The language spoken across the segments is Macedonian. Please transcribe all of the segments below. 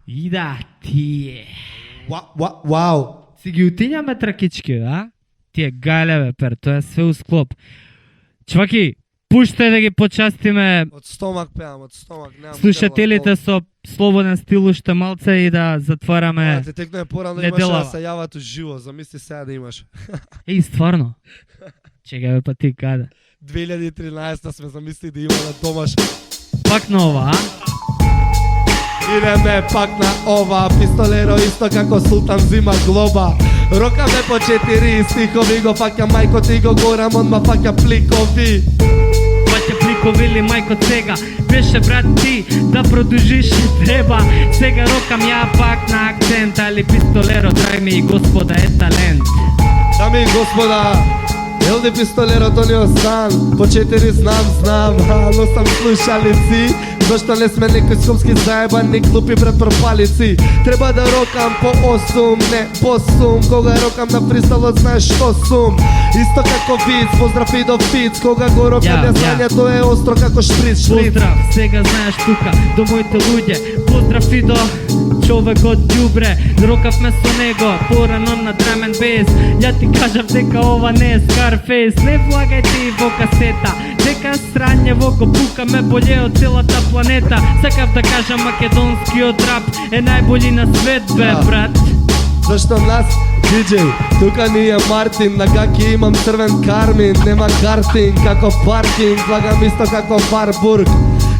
И да, тие. Вау! Си ги утињаме тракички, да? Тие галеве, пер, тоа е све у склоп. Чваки, пуштај да ги почастиме Од стомак пеам, од стомак, немам. слушателите со слободен стил уште малце и да затвараме. Те текно е порано неделава. имаше да се јават уживо, замисли сега да имаш. Еј, стварно. Чекај бе, па ти каде? 2013 сме замисли да има на домаш. Пак на ова, а? Идеме пак на ова, пистолеро исто како султан зима глоба. Рокаме по 4 стихови, го фаќа мајко ти го горам, он ма фаќа пликови. Паќа пликови или мајко сега. Беше брат ти да продолжиш треба. Сега рокам ја пак на акцент, али пистолеро, драј ми господа е талент. Дами и господа, Елди пистолеро Тонио Сан, по 4 знам, но сам слушалици. Зашто не сме некои скопски заебани глупи брат пропалици. Треба да рокам по 8, не по сум. Кога рокам на фристайлот знаеш што сум. Исто како виц, поздрав и до фиц. Кога го рокам ја знањето е остро како шприц. Поздрав, сега знаеш тука, до моите луѓе. Поздрав и до човекот ѓубре. Рокавме со него, порано на drum and bass. Ја ти кажав дека ова не е Scarface. Не влагај ти во касета, дека срањево го пукаме боле од целата планета. Сакав да кажам македонскиот рап е најбољи на свет, бе, брат. Зашто нас, диджеј, тука ни е Мартин. На гаки имам црвен кармин, нема картинг, како паркинг. Влагам исто како Варбург.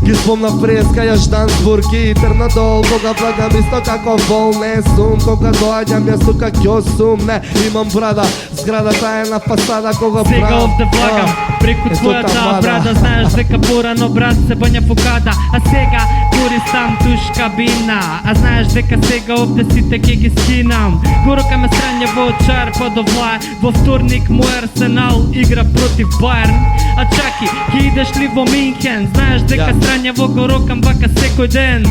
Ги спомнав преска Јаждансбург и Трнадол. Кога влагам исто како вол, не сум. Кога доаѓам јас тука ќе сум. Не, имам брада, зградата е на фасада. Кога сега овде влагам преку твојата брада. Знаеш дека порано брат се бања фокада, а сега користам туш кабина. А знаеш дека сега овде сите ќе ги скинам. Горокаме срање во чар па до влај. Во вторник мој Арсенал игра против Бајерн. А чаки, ќе идеш ли во Минхен? Знаеш дека срање во го рокам вака секој ден.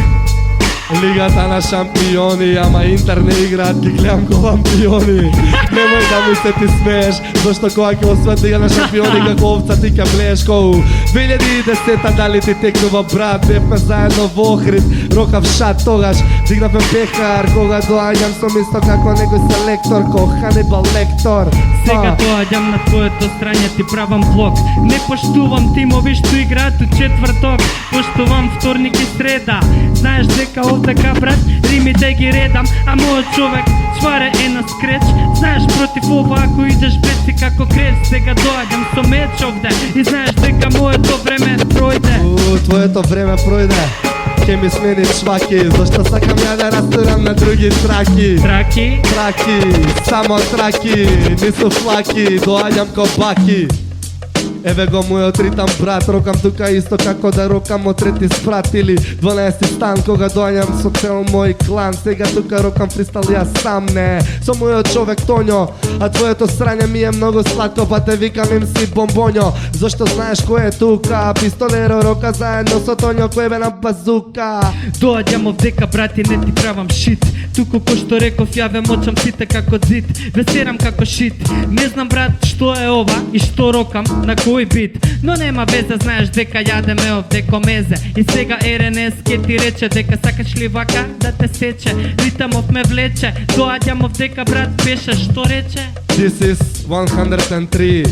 Лигата на шампиони, ама Интер не играат, ги гледам ко лампиони. Немој да ми се ти смееш, зашто кога ќе освет Лига на шампиони, како овца ти ќе блееш коу 2010-та дали ти текнува брат, бевме заедно во Охрид, рокав шат тогаш, дигнавме пехар, кога доаѓам сум исто како некој селектор, ко Ханибал Лектор. Сега доаѓам на твоето страње, ти правам блок. Не поштувам тимови што играат у четврток, поштувам вторник и среда. Знаеш дека овдека брат, римите ги редам, а мојот човек чваре е на скреч. Знаеш против ова ако идеш беци како креч. Сега доаѓам со меч овде и знаеш дека моето време пројде. Твоето време пројде, ке ми смени чваки, зашто сакам ја да растурам на други траки. Траки? Траки, само траки, нису флаки, доаѓам ко баки. Еве го мојот ритам брат, рокам тука исто како да рокам од трети спрат или 12 стан, кога доаѓам со цел мој клан. Сега тука рокам фристайл јас сам, не, со мојот човек Тоњо. А твоето срање ми е многу сладко, па те викам MC Бомбоњо. Зашто знаеш кој е тука, пистолеро рока заедно со Тоњо, кој бе на базука. Доаѓам овдека брати, не ти правам шит. Туку кој што реков ја ве мочам сите како зид, весерам како шит. Не знам брат што е ова и што рокам, на кој бит, но нема везе, знаеш дека јадеме овде комезе. И сега РНС ке ти рече дека сакаш ли вака да те сече, ритамов ме влече. Доаѓам овдека брат, беше што рече? This is 103.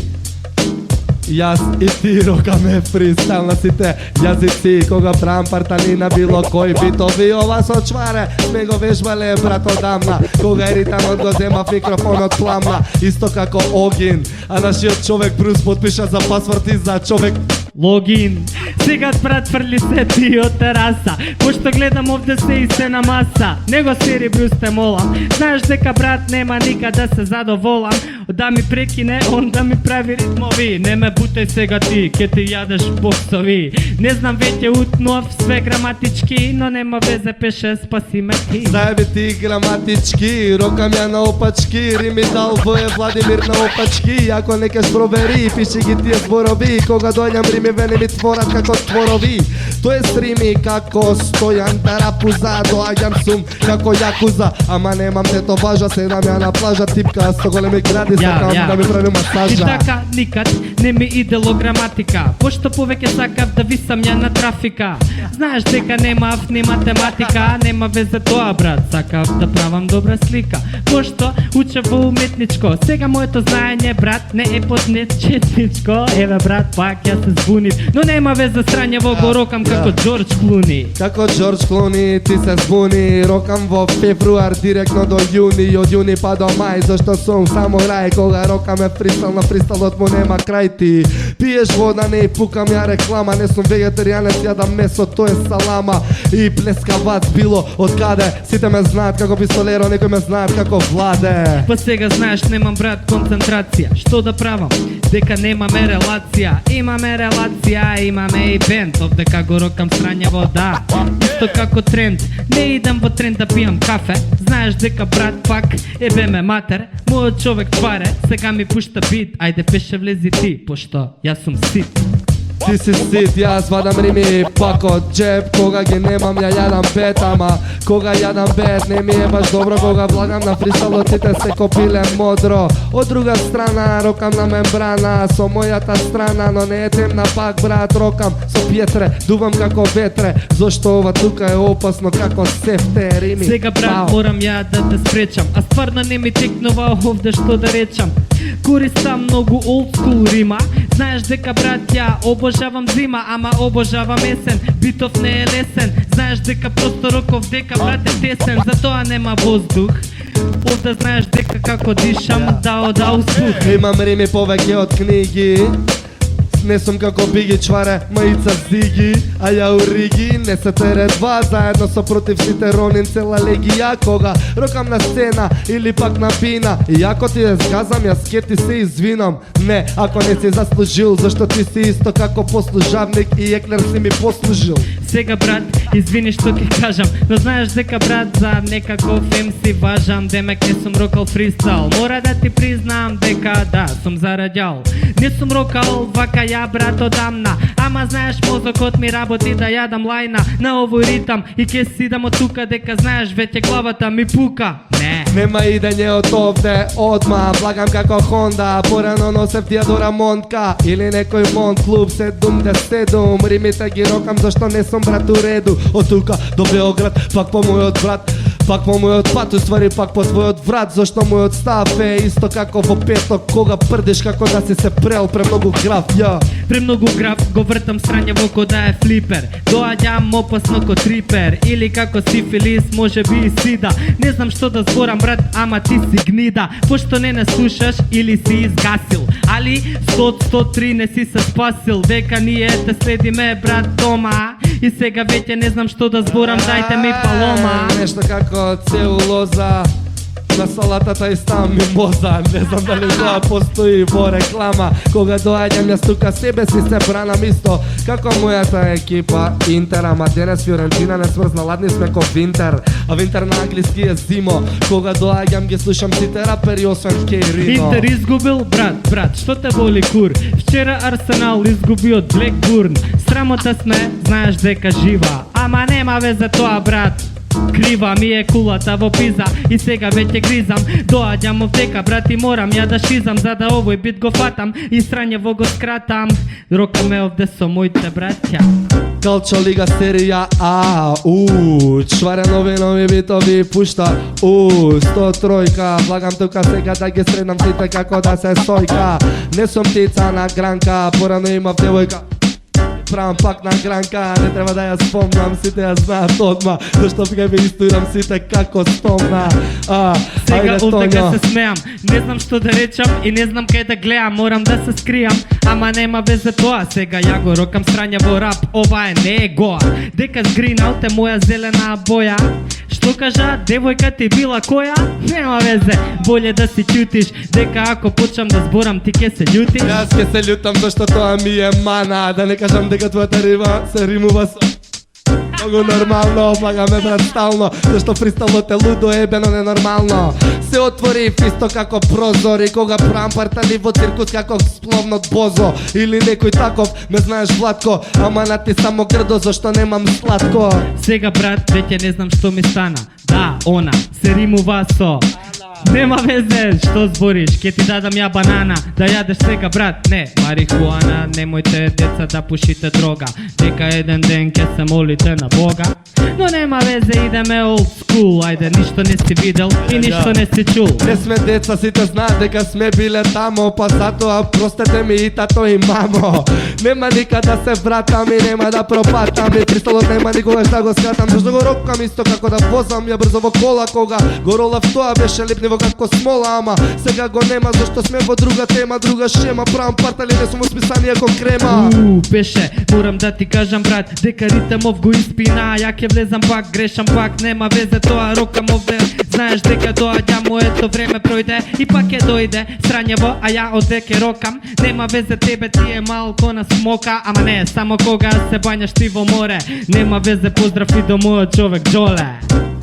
Јас и ти рокаме фристайл на сите јазици. Кога правам партали на било кој битови, ова со чваре сме го вежбале брат одамна. Кога е ритамот го зема микрофонот пламна, исто како Огин. А нашиот човек Брус подпиша за пасворд и за човек логин. Сега брат фрли се ти од тераса, пошто гледам овде се и се на маса. Не го сери Брус те молам, знаеш дека брат нема никад да се задоволам. Да ми прекине, он да ми прави ритмови. Не ме бутај сега ти, ке ти јадеш боксови. Не знам веќе утнув све граматички, но нема везе, пеше спаси ме ти. Заеби ти граматички, рокам ја на опачки, рими дал вој Владимир на опачки. Ако не кеш провери, пиши ги тие зборови, кога доаѓам рими вени ми творат како творови. Тој е рими како Стојан Тарапуза, доаѓам сум како Јакуза, ама немам тето важа, седам ја на плажа, типка со големи гради ти сакам да ми прави масажа. И така никад не ми идело граматика, пошто повеќе сакав да висам ја на трафика. Знаеш дека немав ни математика, нема везе тоа брат, сакав да правам добра слика, пошто учев во уметничко. Сега моето знаење брат не е поднечетничко. Еве брат, пак ја се збунив, но нема везе, срање во го рокам како Џорџ Клуни. Како Џорџ Клуни ти се збуни, рокам во февруар директно до јуни, од јуни па до мај, зашто сум само рај, кога рокаме фристал, на фристалот му нема крај ти. Пиеш вода, не пукам ја реклама, не сум вегетаријанец, јадам месо, тоа е салама и плескавац било од каде. Сите ме знаат како пистолеро, некои ме знаат како Владе. Па сега знаеш немам брат концентрација, што да правам? Дека немаме релација, имаме релација, имаме и бенд, овдека го рокам срања вода. Исто како тренд, не идам во тренд да пијам кафе, знаеш дека брат пак ебе ме матер, мојот човек тваре, сега ми пушта бит, ајде пеше влези ти, пошто јас сум сит. Ти си сит, јас вадам рими пак од джеб, кога ги немам ја јадам бет, ама кога јадам бет не ми е баш добро, кога влагам на фристалот сите се копиле модро. Од друга страна рокам на мембрана, со мојата страна, но не е темна пак брат, рокам со пјетре, дувам како ветре, зошто ова тука е опасно како сефте рими. Сега брат морам ја да те спречам, а стварно не ми текнува овде што да речам. Користам многу old school рима, знаеш дека брат ја обожавам зима, ама обожавам есен, битов не е лесен, знаеш дека просто роков дека брат е тесен, затоа нема воздух. Овде знаеш дека како дишам, да успух. Имам рими повеќе од книги, не сум како Биги Чваре, мајца Зиги, а ја Уриги, не се тере два, заедно со против сите ронин цела легија, кога рокам на сцена или пак на бина, и ако ти ја згазам, јас ке ти се извинам, не, ако не си заслужил, зашто ти си исто како послужавник и еклер си ми послужил. Сега брат, извини што ќе кажам, но знаеш дека брат за некаков MC важам, демек не сум рокал фристайл, мора да ти признам дека да, сум зараѓал. Не сум рокал вака ја брат одамна, ама знаеш мозокот ми работи да јадам лајна на овој ритам и ке си идам од тука дека знаеш веќе главата ми пука. Не. Нема идење од овде одма, влагам како Хонда, порано носев Теодора Монтка или некој Монт клуб 77, римите ги рокам зашто не сум брат у реду, од тука до Београд, пак по мојот брат, пак по мојот пат, уствари пак по твојот врат, зашто мојот став е исто како во петок, кога прдиш како да си се прел премногу граф, ја. Премногу граф, го вртам срање во кода е флипер, доаѓам опасно ко трипер, или како сифилис, може би и сида, не знам што да зборам брат, ама ти си гнида, пошто не не слушаш или си изгасил, али 100-103 не си се спасил, дека ние те следиме брат дома, и сега веќе не знам што да зборам, дајте ми палома. Нешто како целулоза на салатата и става мимоза, не знам дали тоа постои во реклама, кога доаѓам јас тука себе си се бранам исто како мојата екипа Интер, ама денес Фиорентина не сврзна, ладни сме ко Винтер, а Винтер на англиски е зимо, кога доаѓам ги слушам сите рапери освен Кейрино. Интер изгубил, брат, што те боли кур? Вчера Арсенал изгуби од Блекбурн, срамота сме, знаеш дека жива, ама нема везе тоа брат. Крива ми е кулата во пиза и сега веќе гризам, доаѓам овдека брат и морам ја да шизам, за да овој бит го фатам и срање во го скратам, рокаме овде со моите браќа. Калчо лига серија А, Чваре нови битови пушта, 103, влагам тука сега да ги среднам сите како да се сојка, не сум птица на гранка, порано имав девојка, правам пак на гранка, не треба да ја спомнам, сите ја знаат одма, зашто ќе ви исторам сите како стомна. Сега овдека се смеам, не знам што да речам и не знам кај да гледам, морам да се скријам, ама нема везе тоа, сега ја го рокам срања во рап, ова е не е гоа, дека сгринал те моја зелена боја. Што кажа, девојка ти била која? Нема везе, боле да си ќутиш, дека ако почнам да зборам ти ке се љутиш. Јас ке се љутам зашто тоа ми е мана, да не кажам дека твојата рима се римува со многу нормално, влагаме брат стално, зашто фристалот е лудо ебено ненормално. Се отвори исто како прозор и кога правам партали во циркус како спловнот бозо или некој таков, ме знаеш Владко, ама на ти само грдо зашто немам сладко. Сега брат, веќе не знам што ми стана, да, она, се римува со Нема везе што збориш, ке ти дадам ја банана да јадеш сега брат, не марихуана. Немојте деца да пушите дрога, дека еден ден ке се молите на Бога. Но нема везе, идеме old school, ајде ништо не си видел и ништо не си чул. Не сме деца, сите знаат дека сме биле тамо, па затоа простете ми и тато и мамо. Нема никад да се вратам и нема да пропатам, и присталот нема никогаш да го скратам. Зашто го рокам исто како да возам ја брзо во кола, кога го ролав тоа беше липниво како смола, ама сега го нема зашто сме во друга тема, друга шема. Правам партали, не сум усписани како крема. Беше, морам да ти кажам брат, дека ритамов го испина, ја ќе влезам пак, грешам пак, нема везе тоа, рокам овде. Знаеш дека доаѓа моето време пројде и пак ќе дојде срањево, а ја оде ке рокам. Нема везе, тебе ти е малко на смока, ама не само кога се бањаш ти во море. Нема везе, поздрав и до мојот човек Джоле.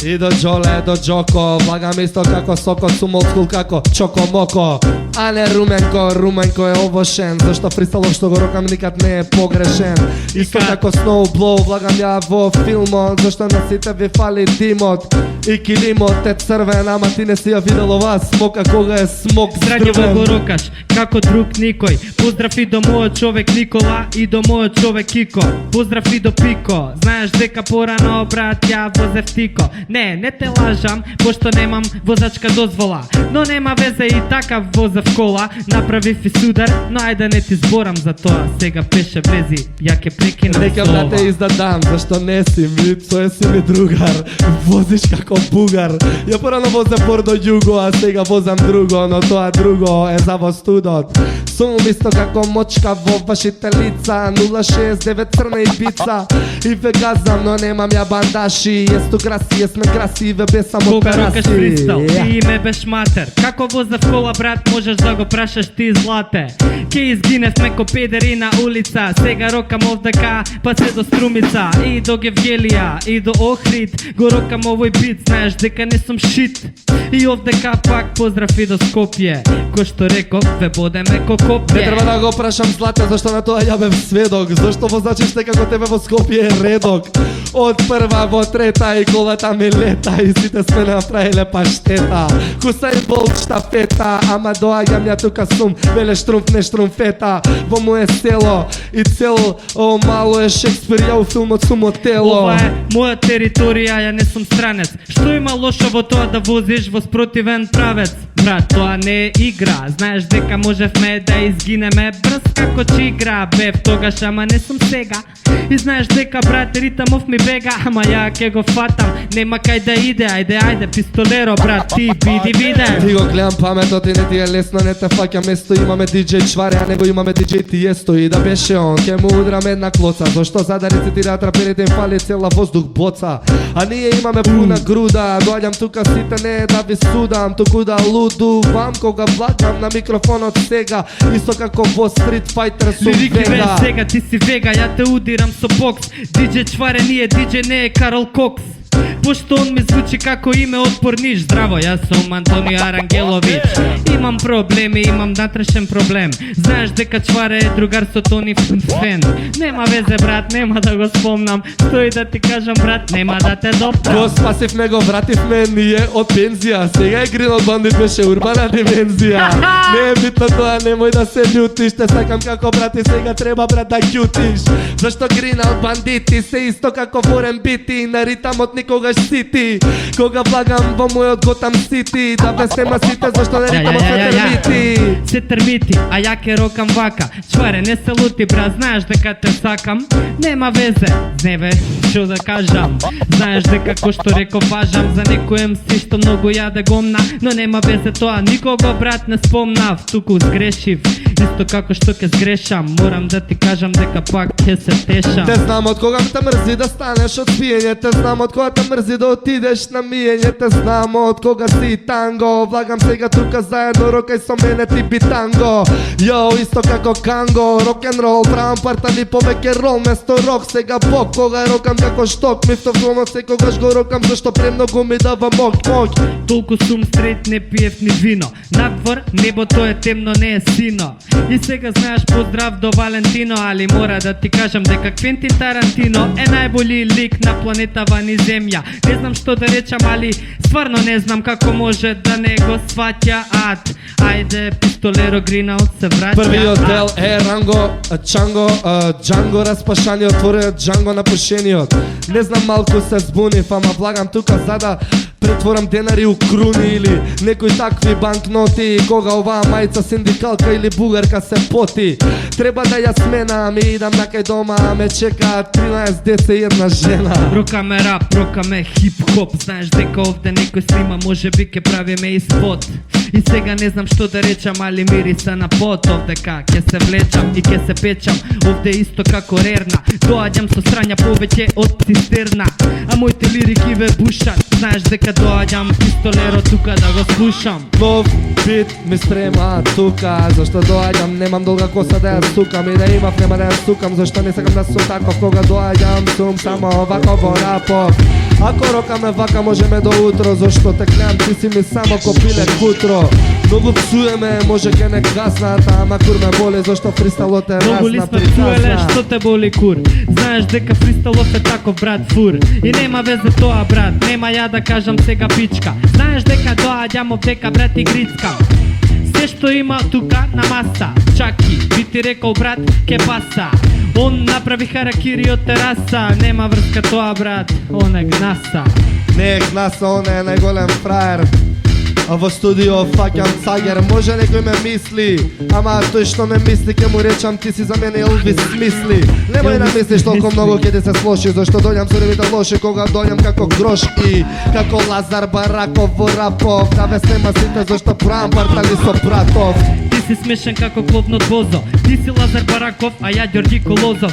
И до Джоле, до Джоко, влагам исто како сокот, сум олдскул како Чоко-моко. А не Руменко, Руменко е овошен, зашто фристалот што го рокам никад не е погрешен. Исто како Snowblow, влагам ја во филмот, зашто на сите ви фали димот. И килимот е црвен, ама ти не си ја видел оваа смока кога е смок Срањево здрвен. го рокаш, како друг никој. Поздрав и до мојот човек Никола и до мојот човек Кико. Поздрав и до Пико, знаеш дека порано брат ја возев тико. Не те лажам, пошто немам возачка дозвола. Но нема везе, и така возев кола. Направив и судар, но ајде не ти зборам за тоа. Сега пеше влези, ја ке прекинам Нека со брате ова. издадам, зашто не си ми, тој си ми другар. Возиш како бугар. Ја порано возев Бордо Југо, а сега возам друго, но тоа друго е за во студот. Сум исто како мочка во вашите лица, 069 црна и бица. И ве газам, но немам ја бандаши. Јесто граси, сме краси, ве без само Кога рокаш пераси. фристал, ти ме беш матер. Како возев кола брат, можеш да го прашаш ти злате. Ке изгиневме ко педери на улица, сега рокам овдека, па се до Струмица. И до Гевгелија, и до Охрид, го рокам овој бит, знаеш дека не сум шит. И овдека пак поздрав и до Скопје, кој што реков, ве бодеме ко Не копје. треба да го прашам злате, зашто на тоа ја бев сведок. Зашто возачите како тебе во Скопје е редок. Од прва во трета и колата ми лета, и сите сме направиле паштета. Хусаин Болт штафета, ама доаѓам ја тука сум, веле штрумф не штрумфета. Во моје село и цел о мало е Шекспир, ја у филмот сум Отело. Ова е моја територија, ја не сум странец. Што има лошо во тоа да возиш во спротивен правец? Брат, тоа не е игра, знаеш дека можевме да изгинеме брз како чигра. Бев тогаш, ама не сум сега. И знаеш дека брат ритамов ми бега, ама ја ке го фатам. Нема кај да иде, ајде, пистолеро брат, ти биде. Ти го гледам паметот и не ти е лесно, не те фаќам место. Имаме диџеј Чваре, а него имаме диџеј Тиесто. И да беше он, ке му удраме една клоца. Зашто за да рецитираат раперите им фали цела воздух боца. А ние имаме пуна груда, доаѓам тука сите не да ви судам, туку да лудувам кога влагам на микрофонот сега. Исто како во Street Fighter сум Лирики ве вега. сега, ти си вега, ја те удирам со бокс. Диџеј Чваре ние, диџеј не е Карл Кокс. Пошто он ми звучи како име од Порниш. Здраво, јас сум Антонио Арангелович. Имам проблеми, имам натрешен проблем. Знаеш дека Чваре е другар со Тони Фен. Нема везе брат, нема да го спомнам. Стои да ти кажам брат, нема да те допрам. Го спасивме, го вративме ние од пензија. Сега е Грин од бандит беше урбана димензија. Не е битно тоа, немој да се љутиш. Те сакам како брат и сега треба брат да ќутиш. Зашто Грин од бандити се исто како Форен бити. На ритамот никогаш сити. Кога влагам во мојот Готам Сити, да весема сите зашто на ритамот се термити. Се термити, а ја ке рокам вака. Чваре, не се лути брат, знаеш дека те сакам. Нема везе, зневе, што да кажам. Знаеш дека кој што реков важам за некој MC што многу јаде гомна. Но нема везе тоа, никого брат не спомнав. Туку сгрешив, исто како што ке сгрешам. Морам да ти кажам дека пак ке се тешам. Те знам од кога те мрзи да станеш од пиење. Те знам од кога те мрзи да отидеш на миење. Те знам од кога си танго. Влагам сега тука заедно, рокај со мене ти би танго. Јо, исто како Канго. Рок-н-рол, правам партали повеќе рол место рок. Сега бок, кога рокам како шток. Мифтов глумот секогаш го рокам, зашто премногу ми дава мок. Толку сум стрет, не пиев ни вино. Надвор, небото е темно, не е сино. И сега знаеш поздрав до Валентино, али мора да ти кажам дека Квентин Тарантино е најболи лик на планетава ни земја. земја. Не знам што да речам, али стварно не знам како може да не го сваќа ад. Ајде, пистолеро Гринаут се враќа. Првиот дел е Ранго, Чанго, Джанго распашаниот, вториот Джанго напушениот. Не знам, малку се збунив, ама влагам тука за да претворам денари у круни или некои такви банкноти. Кога оваа мајца синдикалка или бугарка се поти, треба да ја сменам и идам накај дома, ме чека 13 деца и една жена. Рока ме рап, рока ме хип-хоп. Знаеш дека овде некој снима, може би ке правиме и спот. И сега не знам што да речам, али мириса на пот. Овдека ке се влечам и ке се печам, овде исто како рерна. Доаѓам со срања повеќе од цистерна, а моите лирики ве бушат. Знаеш дека доаѓам пистолеро тука да го слушам. Нов бит ми спрема тука, зашто доаѓам, немам долга коса да ја сукам, и да имав нема да ја сукам, зашто не сакам да сум таков. Кога доаѓам сум само овако во рапов. Ако рокаме вака можеме до утро, зашто те клеам, ти си ми само ко пиле кутро. Многу псуеме, може ке не гаснат, ама кур ме боли, зашто фристайлот е Многу ли разна сме чуеле, приказна. што те боли кур. Знаеш дека фристайлов е таков, брат, фур. И нема везе тоа, брат, нема ја да кажам сега пичка. Знаеш дека доаѓам овдека, брат, и грицкам се што има тука на маса. Чаки, би ти рекол, брат, ке паса. Он направи харакири од тераса. Нема врска тоа, брат, он е гнаса. Не е гнаса, он е најголем фраер. А во студио фаќам цагер, може некој ме мисли, ама тој што ме мисли ке му речам, ти си за мене Елвис Смисли. Немој да мислиш толку многу ке ти се слоши, зашто дојам со римите лоши, кога дојам како Грошки, како Лазар Бараков во рапов. Да ве снема сите зашто правам партали со братов. Ти си смешен како клопнот Бозо. Ти си Лазар Бараков, а ја Ѓорѓи Колозов.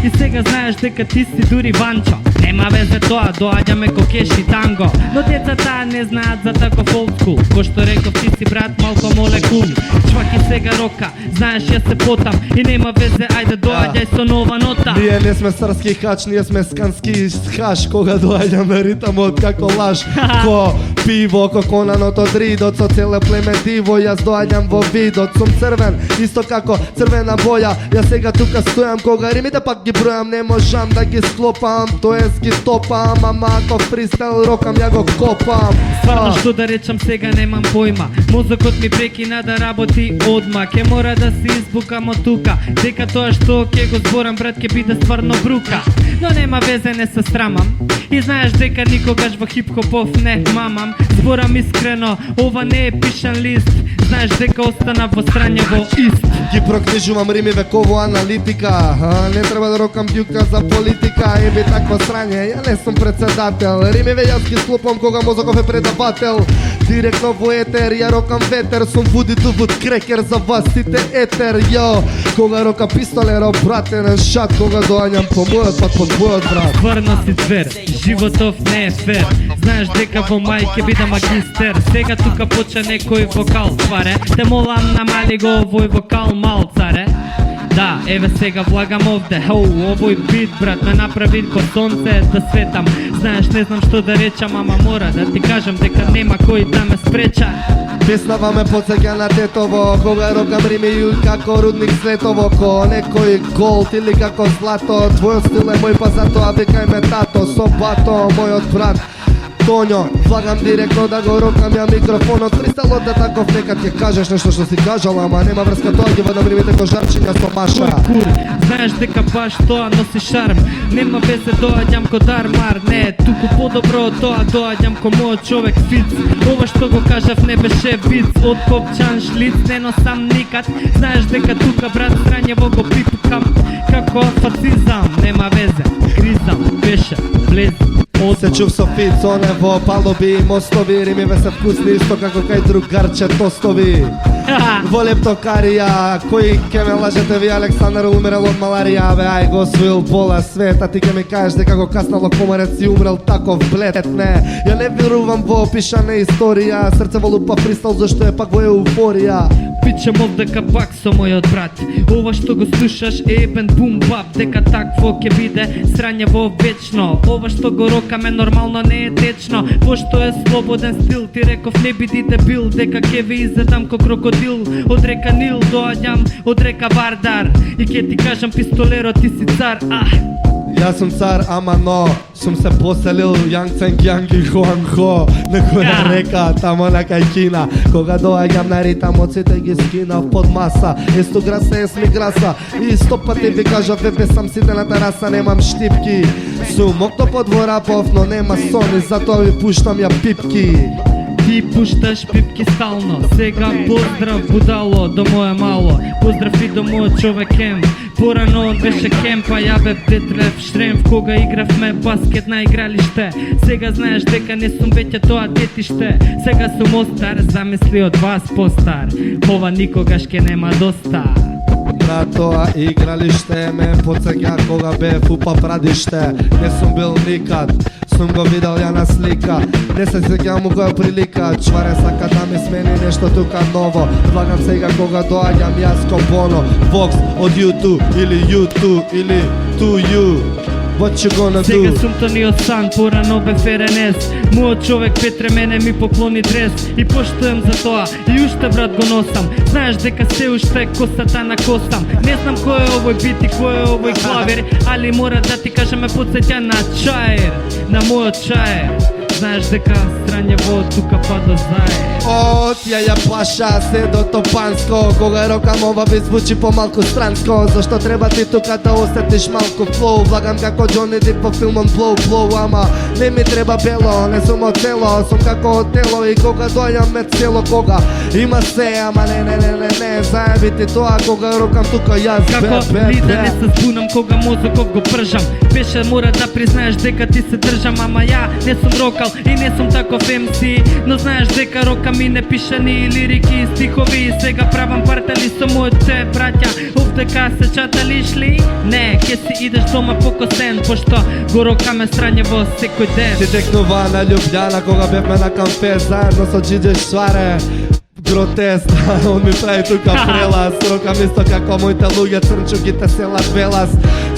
И сега знаеш дека ти си дури Ванчо. Нема везе тоа, доаѓаме ко Кеш и Танго. Но децата не знаат за таков олдскул. Ко што реков, ти си брат малко молекул. Чваки сега рока, знаеш ја се потам. И нема везе, ајде доаѓај со нова нота. Ние не сме српски хач, ние сме скански хаш. Кога доаѓаме ритамот како лаш, ко пиво, ко конанот од ридот, со целе племе диво. Јас доаѓам во видот, сум црвен, исто како црвена боја. Јас сега тука стојам, кога римите пак ги бројам, не можам да ги склопам, тоест ги топам, ама ако фристайл рокам, ја го копам. Стварно што да речам сега немам појма. Мозокот ми прекина да работи одма. Ке мора да се избукам од тука, дека тоа што ке го зборам, брат, ке биде стварно брука. Но нема везе, не се срамам. И знаеш дека никогаш во хип-хопов не мамам. Зборам искрено, ова не е пишан лист. Знаеш дека останав во страње во ист. Ги прокнижувам рими веково аналитика, не треба да рокам дјука за политика. Еби такво срање, ја не сум председател. Римиве јас ги склопам кога мозоков е предавател. Директно во етер, ја рокам ветер. Сум вуди дувуд крекер за вас сите етер, јо. Кога рока пистолеро, брате, не шат. Кога доаѓам по мојот пат по твојот, брат. Стварно си звер, животов не е фер. Знаеш дека во мај ќе биде магистер. Сега тука поча некој вокал сваре. Те молам намали го овој вокал мал, царе. Да, еве сега влагам овде. Овој бит, брат, ме направи ко сонце да светам. Знаеш, не знам што да речам, ама мора да ти кажам дека нема кој да ме спреча. Песнава ме подсеќа на детово, кога рокам рими како рудник светово, ко некој голд или како злато. Твојот стил е мој, па затоа викај ме тато. Со бато, мојот брат Тоњо, влагам директно да го рокам ја микрофонот. Фристайлот е таков, нека ти кажеш нешто што си кажал, ама нема врска, тоа ги водам римите ко жарчиња со маша. Кур, знаеш дека баш тоа носи шарм. Нема везе, доаѓам ко Дармар. Не, туку подобро од тоа, доаѓам ко мојот човек Фиц. Ова што го кажав не беше виц, од копчан шлиц не носам никад. Знаеш дека тука, брат, срање во го пипкам како фацизам. Нема везе, гризам, беше, влезам. Се чув со Фиц, оне во палоби и мостови. Римиве се вкусни исто како кај другарче тостови. Во лептокарија, кој ке ме лажете ви, Александар умрел од маларија. Бе, ај го освоил пола света, ти ке ми кажеш дека го каснало комарец и умрел таков блед. Не, ја не верувам во опишана историја. Срце во лупа фристал, зашто е пак во еуфорија. Пичам овдека пак со мојот брат. Ова што го слушаш е ебен бум бап. Дека такво ќе биде срање во вечно. Ова што го рокаме нормално не е течно. Пошто е слободен стил, ти реков не биди дебил. Дека ќе ви изедам ко крокодил. Од река Нил доаѓам, од река Вардар. И ќе ти кажам пистолеро, ти си цар. Јас сум цар, ама но сум се поселил Јанг Ценг Јанг и Хуанхо некоја река тамо на кај Кина. Кога доаѓам на ритам од сите ги скинав под маса. Есто граса ес ми граса и 100 пати ви кажав вепе сам сите на тераса, немам штипки. Сум октопод во рапов, но нема сон и затоа ви пуштам ја пипки. Ти пушташ пипки стално. Сега поздрав будало до моје мало. Поздрав и до мојот човек Ем. Порано он беше кемпа, ја бе Петрев Шремф. Кога игравме баскет на игралиште. Сега знаеш дека не сум веќе тоа детиште. Сега сум остар, замисли од вас постар. Ова никогаш ке нема доста. На тоа игралиште ме подсеќа кога бев у Папрадиште. Не сум бил никад, сум го видел ја на слика. Не се сеќам у која прилика. Чваре сака да ми смени нешто тука ново. Влагам сега кога доаѓам јас ко Боно. Vox од U2 или U2 или To You. What you gonna do? Сега сум тониот сан, порано бе Ференес. Мојот човек Петре мене ми поклони дрес. И поштуем за тоа, и уште брат го носам. Знаеш дека се уште косата на косам. Не знам кој е овој бит и кој е овој клавир, али мора да ти кажеме подсеќа на чаер. На мојот чаер. Знаеш дека Странјево тука па до заер. Од Јаја Паша се до Топанско. Кога рокам ова ви звучи помалку странско. Зашто треба ти тука да осетиш малку флоу. Влагам како Џони Дип по филмон Blow Blow. Ама не ми треба бело, не сум од село. Сум како од тело и кога дојам ме цело кога има се, ама не заеби ти тоа кога рокам тука јас. Како лида не се збунам кога мозокот го пржам. Беше мора да признаеш дека ти се држам. Ама ја не сум рокал и не сум таков MC. Но знаеш дека рока ми не пише ни лирики и стихови. И сега правам партали со моите браќа. Овдека се чаталиш ли? Не, ке си идеш дома покосен, пошто го рокаме Странјево секој ден. Ти текнува на Љубљана кога бевме на кампе заедно со Џиџе Шваре. Гротеска, он ми прави тука прелаз. Рокам исто како моите луѓе, црнчугите селат велас.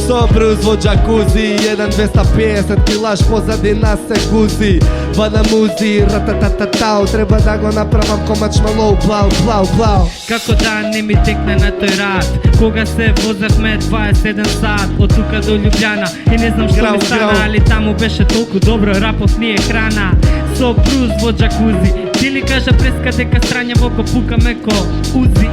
Со Брус во джакузи, 1-250 килаш позади нас се гузи. Вада музи, рататататау, треба да го направам комачно лоу, блау, блау, блау. Како да не ми текне на тој рад, кога се возевме 21 сат од тука до Љубљана. И не знам што ми стана, али таму беше толку добро, рапов ни е храна. Со Брус во джакузи, ти ли кажа преска дека Странјево го пукаме ко Узи.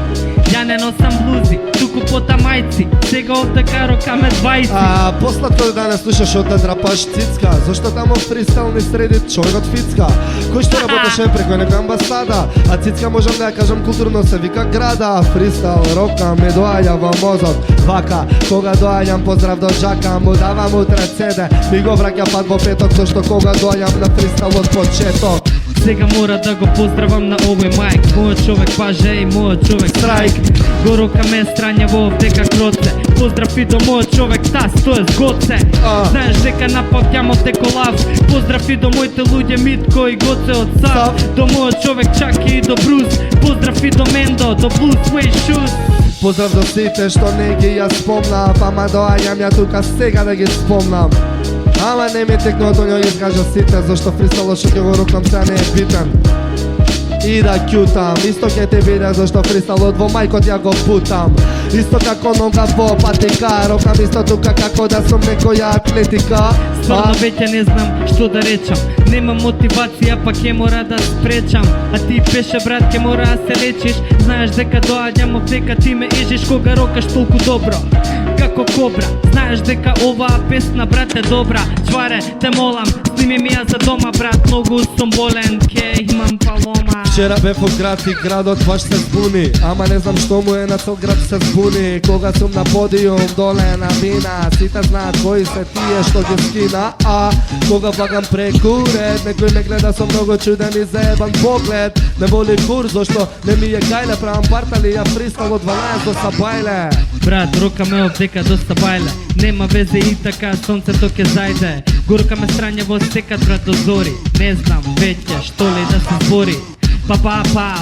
Ја не носам блузи, туку пота мајци, сега овдека рокаме 20. Послато да не слушаш од драпаш цицка. Зошто тамо фристайл ни среди човекот Фицка, кој што работеше преку некоја амбасада. А цицка можам да ја кажам културно се вика града. Фристайл рокам ми доаѓа во мозок. Вака, кога доаѓам поздрав до Жака, му давам утре CD, ми го враќа пат во петок, зашто кога доаѓам на фристайл од почеток. Сега мора да го поздравам на овој мајк. Мојот човек Паже и мојот човек Страйк. Го рокаме Странјево овдека Кроце. Поздрав и до мојот човек Тас, тој е Гоце. Знаеш дека напавќам од Еколав. Поздрав и до моите луѓе Митко и Гоце од Сав. До мојот човек Чаки и до Брус. Поздрав и до Мендо, до Blue Suede Shoes. Поздрав до сите што не ги ја спомнав, ама доаѓам ја тука сега да ги спомнам. Ама не ми текнува тоа ја изкажа сите, зашто фристайлот што ќе го рокам сега не е битен. И да кјутам, исто ќе те биде зашто фристайлот во мајкот ја го путам. Исто како нога во патика, рокам исто тука како да сум некоја атлетика. Стварно веќе не знам што да речам. Немам мотивација, па ќе мора да спречам. А ти пеше брат, ќе мора да се лечиш. Знаеш дека доаѓам овдека ти ме ежиш кога рокаш толку добро. Како кобра, знаеш дека оваа песна брат е добра. Чваре, те молам, сними ми ја за дома брат, многу сум болен, ке имам палома. Вчера бев во град и градот баш се збуни, ама не знам што му е на цел град се збуни. Кога сум на подиум доле на мина, сите знаат кои се тие што ги скина. А кога влагам преку ред, некој ме гледа со многу чуден и заебан поглед. Не воли кур, зашто не ми е гајле, правам партали, ја фристайл од 12 до Сабајле. Брат, рокаме овдека до Сабајле. Нема везе и така, сонцето ќе зајде. Го рокаме Странјево секад брат до зори. Не знам веќе што ли да се збори. Па,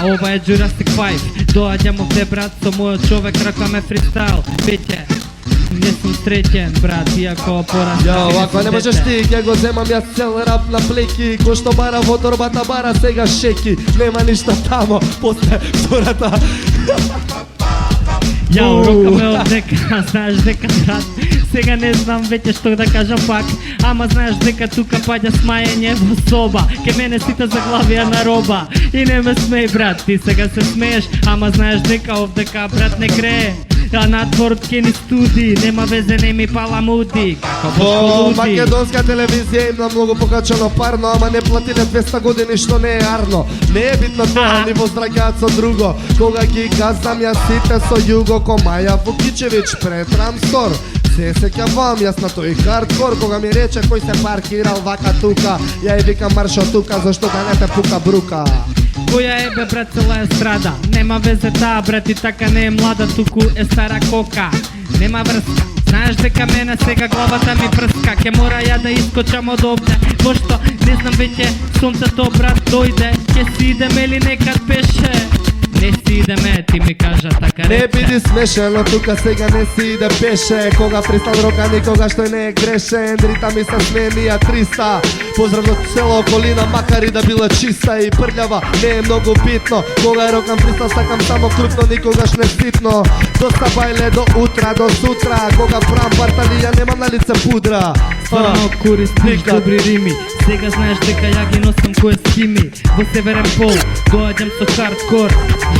ова е Jurassic 5. Доаѓам овде брат со мојот човек, ракаме фристайл. Веќе не сум среќен брат, иако порасна. Ја, овако не можеш ти, ќе го земам јас цел рап на плеки. Кој што бара во торбата бара сега шеки. Нема ништо тамо, после втората. Ја, рокаме овдека, знаеш дека брат, Сега не знам веќе што да кажам пак. Ама знаеш дека тука паѓа смаење во соба. Ке мене сите заглавија на роба. И не ме смеј брат, ти сега се смееш. Ама знаеш дека овдека брат не грее. А надвор ке ни студи, нема везе, не ми пала муди. Како По бошко луди. македонска телевизија имна многу покачено парно, ама не платиле 200 години што не е арно. Не е битно тоа, ни воздраќаат со друго. Кога ги газам ја сите со југо, ко Маја Вукичевич пред Рамстор. Се сеќавам јас на тој хардкор, кога ми рече кој се паркирал вака тука. Ја и викам марш од тука, зашто да не те пука брука. Која е бе брат цела е страда. Нема везе таа брат и така не е млада, туку е стара кока. Нема врска. Знаеш дека мене сега главата ми прска. Ке мора ја да искочам од овде, пошто не знам веќе сонцето брат дојде. Ке си идеме или некад пеше? Не си идеме, ти ми кажа така Не рече. биди смешен, но тука сега не си иде пеше. Кога пристал рока, никогаш тој не е грешен. Дрита ми се смее мија 300. Поздрав до цела околина, макар и да била чиста и прљава, не е многу битно. Кога е рокам пристал, сакам само крупно, никогаш не ситно. Доста бајле до утра, до сутра. Кога прам парталија, немам на лице пудра. Стварно користиш Никад. добри рими. Сега знаеш дека ја ги носам кој е скими. Во Северен пол, доаѓам со хардкор.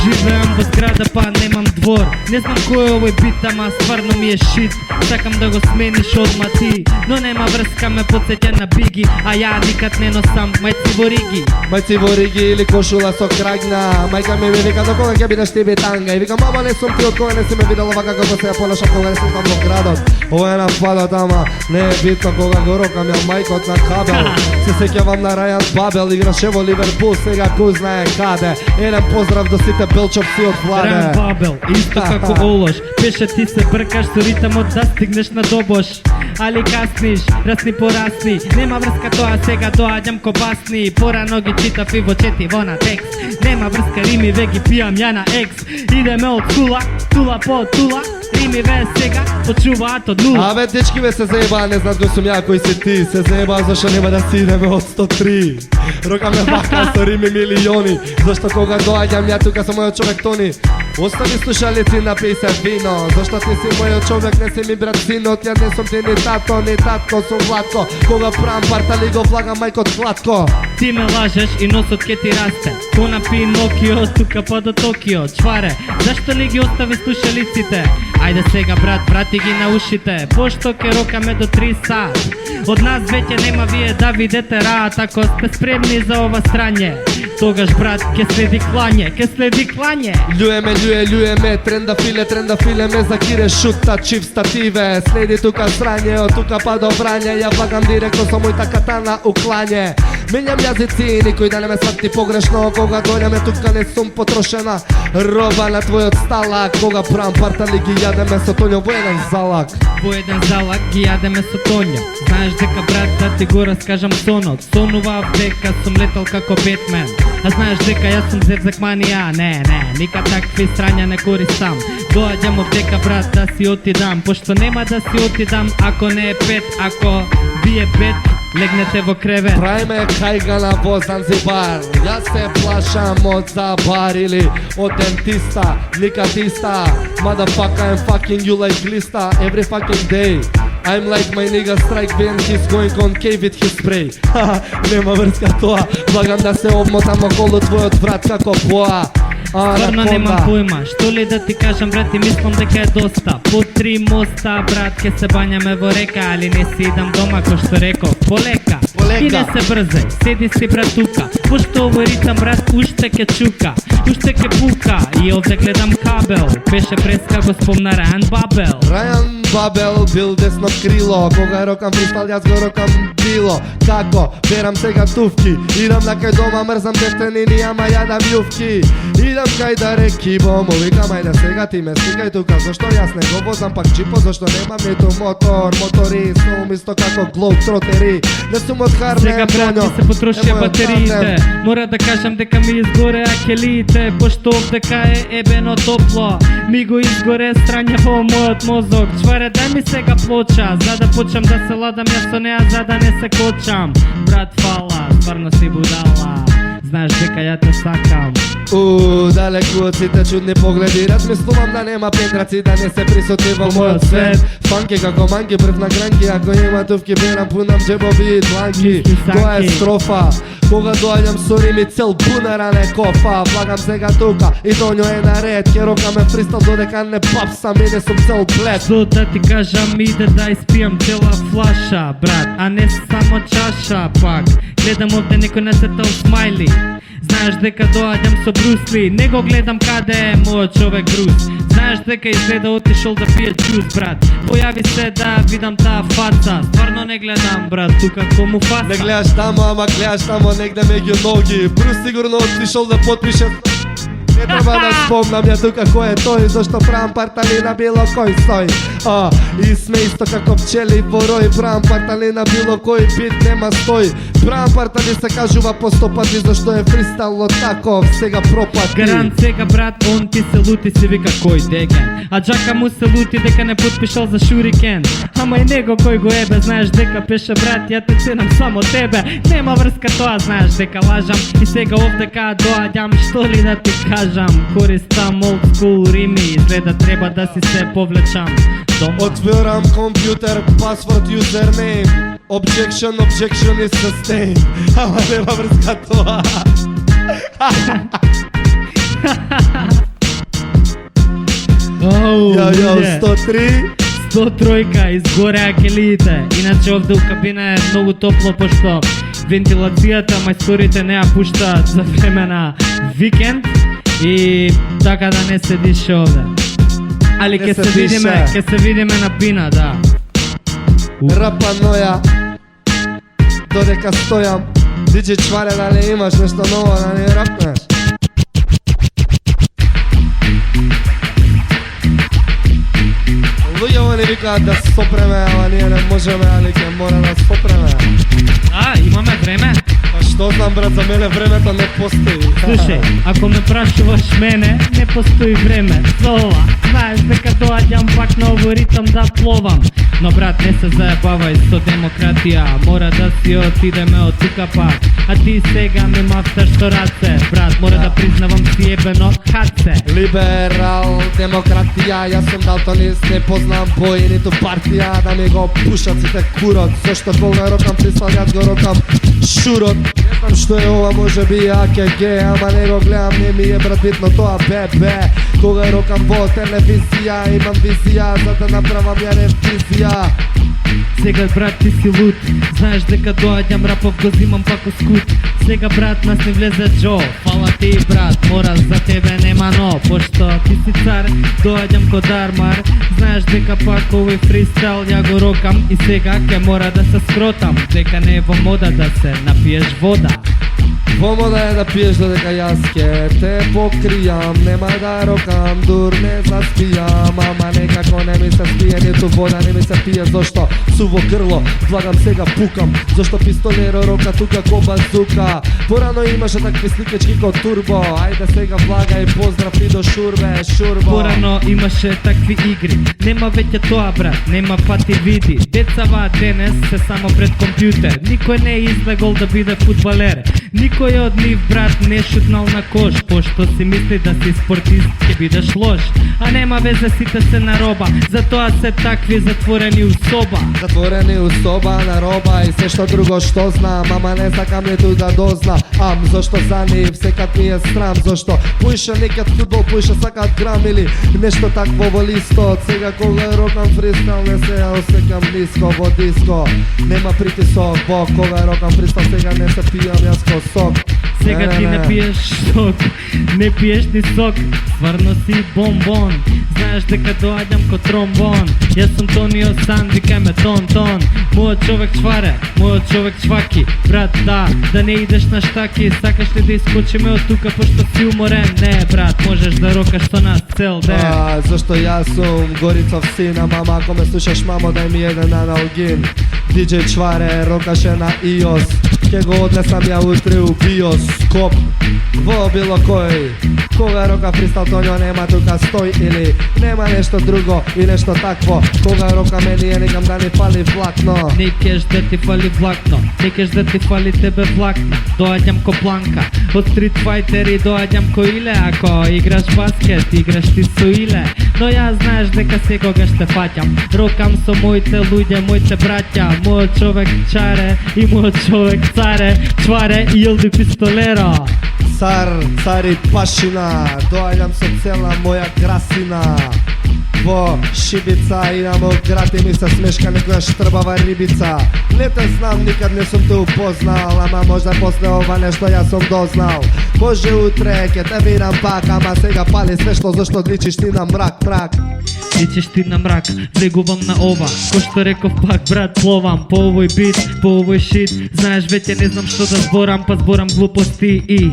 Живеам во зграда, па немам двор. Не знам кој е овој бит, ама стварно ми е шит. Сакам да го смениш одма ти. Но нема врска, ме подсеќа на Биги. А ја никад не носам мајци во риги. Мајци во риги или кошула со крагна. Мајка ми вика до кога ќе бидеш ти битанга. И викам мама не сум ти од кога не си ме видела вака како се ја понашам кога не сум там во градот. Ова е нападот, ама не е битно кога го рокам ја мајкот на кабел. Се сеќавам на Рајан Бабел, играше во Ливерпул, сега кој знае каде. Еден поздрав до сите белчовци од Владе. Ран Бабел, исто како Олош. Пеше ти се бркаш со ритамот да стигнеш на добош. Али касниш, расни порасни. Нема врска тоа, сега доаѓам ко басни. Порано ги читав и во четиво на текст. Нема врска, рими ве ги пијам ја на екс. Идеме од тула, тула по тула. Рими ве сега почуваат од нула. Абе, дечки ве се заебаа, не знаат кој сум ја, кој си ти. Се заебаа зашто нема да си идеме од 103. Рокаме вака со рими милиони. Зашто кога доаѓам ја тука со мојот човек Тони. Остави слушалици, напи се вино. Зашто ти си мојот човек, не си ми брат синот. Ја не сум ти ни тато, ни татко, сум Владко. Кога прам партали го влага мајкот Владко. Ти ме лажеш и носот ке ти расте. Ко на Пинокио, тука па до Токио. Чваре, зашто ли ги остави слушалиците? Ајде сега брат, прати ги на ушите. Пошто ке рокаме до 3 сат. Од нас веќе нема вие да видете раат. Ако сте спремни за ова страње, тогаш брат ке следи клање, ке следи клање. Љуеме, тренда филе ме закире шута, чив стативе. Следи тука срање, од тука па до Врање. Ја влагам директно со мојта катана уклање. Менјам јазици, никој да не ме свати погрешно. Кога дојдеме тука не сум потрошена роба на твојот сталак. Кога прам партали ги јадеме со Тоњо во еден залак. Во еден залак ги јадеме со Тоњо. Знаеш дека брат да ти го раскажам сонот. Сонував дека сум летал како Бетмен. А знаеш дека јас сум зевзакманија. Не, никад такви страња не користам. Доаѓам овдека брат да си отидам. Пошто нема да си отидам ако не е пет. Ако вие пет легнете во кревет. Правиме кајгана во Занзибар. Јас се плашам од забар или од дентиста, никад иста. Motherfucker, I'm fucking you like glista every fucking day. I'm like my nigga Strike when he's going concave with his spray. Нема врска тоа, влагам да се обмотам околу твојот врат како боа. Стварно немам појма, што ли да ти кажам брат и мислам дека е доста. По 3 моста брат ке се бањаме во река, али не си идам дома кој што реков. Полека, и не се брзе, седи си брат тука. Пошто овој ритам брат уште ке чука, уште ке пука. И овде гледам кабел, беше преска го спомна Рајан Бабел. Рајан Бабел бил десно крило. Кога рокам фристал, јас го рокам било. Како? Берам сега туфки. Идам на кај дома, мрзам тефтенини, ама јадам јувки. Идам кај да рекибо, му викам ајде сега ти ме стикај тука. Зашто јас не го возам пак джипо, зашто немам ниту мотор. Мотори сум исто како глоутротери. Не сум од Харне, Сега брат ми се потрошија батериите. Мора да кажам дека ми изгоре акелиите. Пошто овдека е ебено топло, ми го изгоре страња во мојот мозок. Чваре дај ми сега плоча, за да почнам да се ладам јас со неа, за да не се кочам. Брат фала, стварно си будала, знаеш дека ја те сакам. Далеку од сите чудни погледи размислувам да нема пендраци, да не се присутни во мојот свет. Фанки како манки, прв на гранки, ако има тувки берам, пунам джебови и дланки. Тоа е строфа, кога доаѓам со рими цел бунара не кофа. Влагам сега тука и тоњо е наред, ке рокаме фристал додека не папсам и не сум цел блед. Што да ти кажам, иде да испијам цела флаша, брат, а не само чаша пак. Гледам овде некој нацртал смајли. Знаеш дека доаѓам со Брусли, не го гледам каде е мојот човек Брус. Знаеш дека изгледа отишол да пие джус, брат. Појави се да видам таа фаца. Стварно не гледам, брат, тука кому фаца. Не гледаш тамо, ама гледаш тамо негде меѓу ноги. Брус сигурно отишол да потпише. Не треба да спомнам ја тука кој е тој, зашто правам партали на било кој стој. И сме исто како пчели во рој, правам партали на било кој бит нема стој. Правам партали се кажува по 100 пати, зашто е фристайло таков, сега пропати. Гарант сега, брат, он ти се лути, си вика кој деген. А джака му се лути дека не потпишал за шурикен. Ама и него кој го ебе, знаеш дека пеше, брат, ја те ценам само тебе. Нема врска тоа, знаеш дека лажам. И сега овдека доаѓам, што ли да ти кажам? Користам old school рими, изгледа треба да си се повлечам дома. Отварам компјутер, пасворд, username. Objection is sustained. Ама нема врска тоа. Ја, 103 103 изгореа келиите. Иначе овде у кабина е многу топло, пошто вентилацијата мајсторите не ја пуштаат за време на викенд. И така да не се дише овде. Али ке се видиме на пина, да. Рапаноја, додека стојам. Диджи Чваре, дали имаш нешто ново да не рапнеш? Луѓето ни викаат да сопреме, ама ние не можеме, али ќе мора да сопреме. Имаме време? Па што знам, брат, за мене времето не постои. Слушај, ако ме прашуваш мене, не постои време. Зова, знаеш дека доаѓам пак на овој ритам да пловам. Но брат, не се заебавај со демократија, мора да си отидеме од тука пак. А ти сега ми мафташ со раце, брат, мора да признавам си ебено хаце. Либерал, демократија, јас сум далтонист, не познам бои, ниту партија, да ми го пушат сите курот. Зошто кога рокам прислал, јас го рокам шурот. Не знам што е ова, може би АКГ, ама не го гледам, не ми е брат битно тоа ББ. Кога рокам во телевизија, имам визија, за да направам ја ревизија. Сега брат ти си лут, знаеш дека доаѓам рапов го зимам пак у скут. Сега брат нас не влезе Джо, фала ти брат, мора за тебе нема но. Пошто ти си цар, доаѓам ко дармар. Знаеш дека пак овој фристайл ја го рокам. И сега ке мора да се скротам, дека не е во мода да се напиеш вода. Во мода е да пиеш додека јас ке те покријам. Нема да рокам, дур не заспијам. Ама некако не ми се спие, ниту вода не ми се пие. Зошто суво грло, влагам сега пукам. Зошто пистолеро рока тука ко базука. Порано имаше такви сликачки ко турбо. Ајде сега влагај, поздрав и до шурбе, шурбо. Порано имаше такви игри, нема веќе тоа брат, нема пати види. Децава денес се само пред компјутер. Никој не е излегол да биде фудбалер. Никој од нив брат не шутнал на кош, пошто си мисли да си спортист ќе бидеш лош. А нема везе, сите се на роба, затоа се такви затворени у соба. Затворени у соба на роба и се што друго што знам. Ама не сакам ниту да дознам. Зошто за нив секад ми е срам. Зошто пуиша некад фудбал, пуиша сакат грам или нешто такво во листот. Сега кога рокам фристайл не се осекам ниско во диско. Нема притисок, во кога рокам фристайл сега не се пијам јас ко сок. Сега ти не пиеш сок, не пиеш ни сок, стварно си бомбон. Знаеш дека доаѓам ко тромбон. Јас сум Тонио Сан, викај ме Тон Тон. Мојот човек Чваре, мојот човек Чваки. Брат, да не идеш на штаки. Сакаш ли да искочиме од тука пошто си уморен? Не брат, можеш да рокаш со нас цел ден. Зашто јас сум Горицов син, а мама ако ме слушаш мамо дај ми еден аналгин. DJ Чваре рокаше на iOS, ке го однесам ја утре у биоскоп. Во било кој Кога рока фристал Тоњо нема тука стој или нема нешто друго и нешто такво. Кога рока мени е некам да ни фали влакно. Не кеш да ти фали влакно, не кеш да ти фали тебе влакна. Доаѓам ко Бланка, од Street Fighter и доаѓам ко Иле. Ако играш баскет, играш ти со Иле. Но ја знаеш дека секогаш те фаќам. Рокам со моите луѓе, моите браќа. Мојот човек Чаре и мојот човек Царе, Чваре и Илди Пистолеро. Цари Пашина, доаѓам со цела моја красина. Во Шибица идемо град и ми се смешка некоја штрбава рибица. Не те знам, никад не сум те упознал, ама можда после ова нешто јас сум дознал. Може утре ќе те видам пак, ама сега пали свешто зашто личиш ти на мрак. Личиш ти на мрак, влегувам на ова. Ко што реков пак брат, пловам по овој бит, по овој шит. Знаеш веќе не знам што да зборам, па зборам глупости и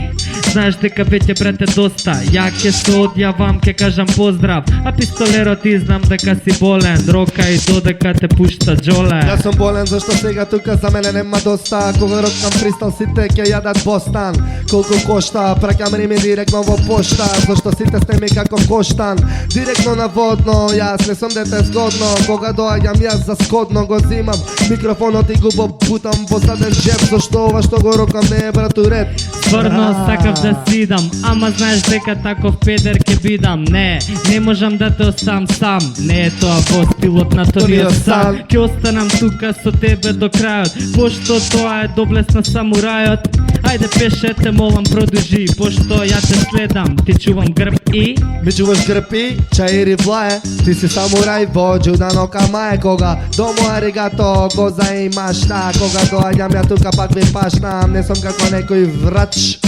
знаеш дека веќе брате доста. Ја ќе се одјавам, ќе кажам поздрав. А Пистолеро ти знам дека си болен, рока и додека те пушта Джоле. Јас сум болен зашто сега тука за мене нема доста. Кога рокам фристал сите ќе јадат бостан. Колку кошта, праќам рими директно во пошта. Зашто сите сте ми како коштан, директно на водно. Јас не сум дете згодно, кога доаѓам јас за сходно го зимам микрофонот и го бутам во заден джеб. Зашто ова што го рокам не е брату ред. Стварно сакав да свидам, ама знаеш дека таков педер ќе бидам. Не можам да те оставам сам. Не е тоа во стилот на тониот сан. Ќе останам тука со тебе до крајот, пошто тоа е доблест на самурајот. Ајде пеше те молам продужи, пошто ја те следам, ти чувам грб и Ми чуваш грб и чаири влае. Ти си самурај во Джудано Камае. Кога домо аригато го заимаш та. Кога доаѓам ја тука пак ви пашнам. Не сум како некој врач,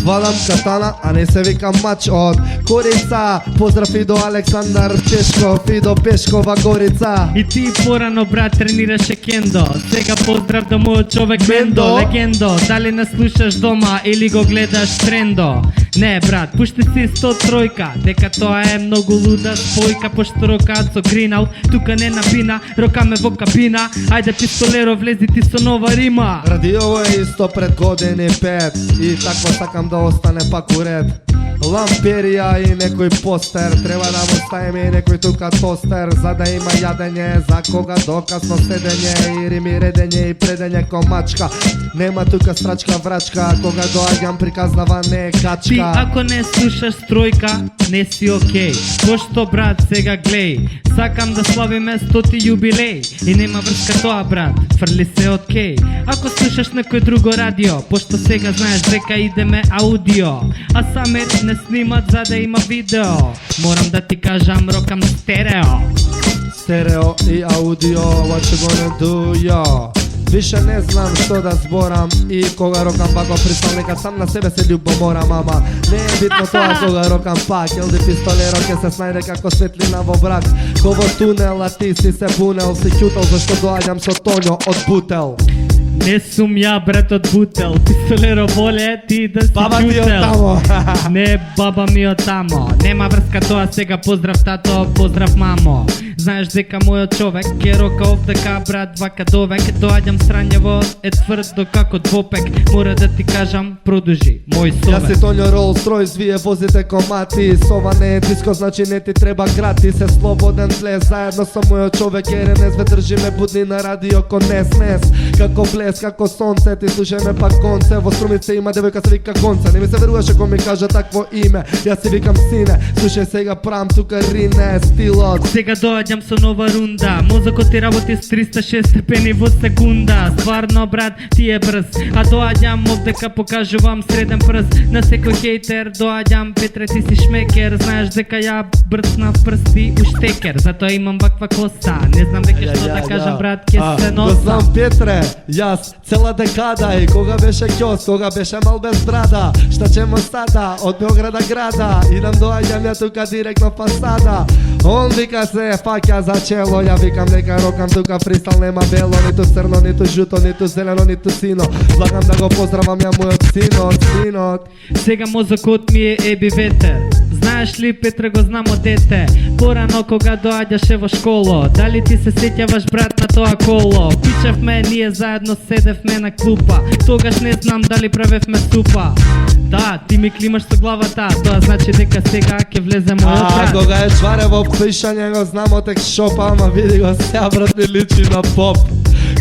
валам катана, а не се викам мач. Од Корица поздрав и до Александар Чешков и до Пешкова Горица. И ти порано брат тренираше кендо. Сега поздрав до мојот човек Мендо. Легендо, дали не слушаш дома или го гледаш трендо? Не брат, пушти си 103-ка, дека тоа е многу луда спојка. Пошто рокаат со гринал, тука не набина, рокаме во кабина. Ајде Пистолеро влези ти со нова рима. Радио е исто пред години 5 и такво сакам да остане пак у ред. Ламперија и некој постер, треба да му ставиме и некој тука тостер, за да има јадење, за кога докасно седење и рими редење и предење ко мачка. Нема тука страчка врачка, кога доаѓам приказнава не е качка. Ти ако не слушаш стројка, не си окей. Пошто брат сега глеј, сакам да славиме 100-ти јубилеј. И нема врска тоа брат, фрли се од кей. Ако слушаш некој друго радио, пошто сега знаеш дека идеме аудио, а Самер не снимат за да има видео. Морам да ти кажам, рокам стерео. Стерео и аудио, what you gonna do, yo? Више не знам што да зборам и кога рокам пак го фристал, нека сам на себе се љубоморам, ама не е битно тоа кога рокам пак. Елди Пистолеро ќе се снајде како светлина во брак. Ко во тунел, а ти си се бунел, си ќутел зашто доаѓам со Тоњо од Бутел. Не сум ја брат од Бутел, Пистолеро воле ти да си Баба ти од ќутел. тамо. Не баба ми од тамо, нема врска тоа сега, поздрав тато, поздрав мамо. Знаеш дека мојот човек ќе рока овдека брат вака довек. Доаѓам срањево е тврдо како двопек. Мора да ти кажам, продужи мој Јас си совет. Тоњо Rolls Royce, вие возите комати. Сова не е диско, значи не ти треба грати. Се слободен влез, заедно со мојот човек РНС. Ве држиме будни на радио ко нес. Како влез, како сонце, ти слушаме пак конце. Во Струмице има девојка се вика Гонца. Не ми се веруваше кога ми кажа такво име. Јас си викам сине, слушај сега прам тука рине стилот. Сега доаѓам со нова рунда, мозокот ти работи с 306 степени во секунда. Стварно брат, ти е брз, а доаѓам овдека покажувам среден прст. На секој хейтер доаѓам, Петре ти си шмекер. Знаеш дека ја брцнав прсти у штекер, затоа имам ваква коса. Не знам веќе што да кажам брат, ке се Го носа. знам Петре, јас цела декада и кога беше кјос, кога беше мал без брада. Шта ćemo sada, од Beograda grada, идам доаѓам ја тука директно фасада. Он вика се фаќа за чело, ја викам нека рокам тука фристал, нема бело, ниту црно, ниту жуто, ниту зелено, ниту сино. Слагам да го поздравам ја мојот синот. Сега мозокот ми е еби ветер. Знаеш ли, Петре, го знам од дете. Порано кога доаѓаше во школо, дали ти се сеќаваш брат на тоа коло? Пичевме, ние заедно седевме на клупа. Тогаш не знам дали правевме супа. Да, ти ми климаш со главата, тоа значи дека сега ќе влезе мојот брат. Кога е чваре во пишање го знамо тек шопа, ама види го сега брат ми личи на поп.